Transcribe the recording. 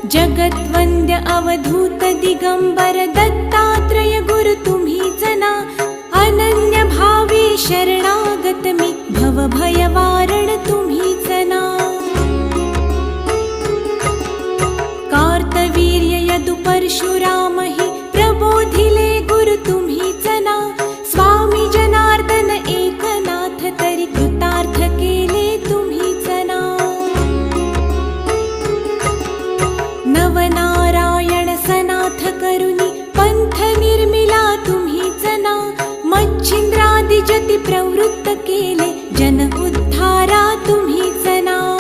जगद्वन्द्य अवधूत दिगंबर दत्तात्रय गुरु तुम्हीच ना. अनन्य भावे शरणागत मी भवभयवारण तुम्हीच ना. कार्तवीर्य यदु परशुराम हि प्रबोधिले गुरु तुम्हीच ना. स्वामी जनार्दन एकनाथ तरी कृतार्थ केले तुम्हीच ना. नवनारायण सनाथ करुणी पंथ निर्मिला तुम्हीच ना. मच्छिंद्रादि जति प्रवृत्त केले जन उद्धारा तुम्हीच ना.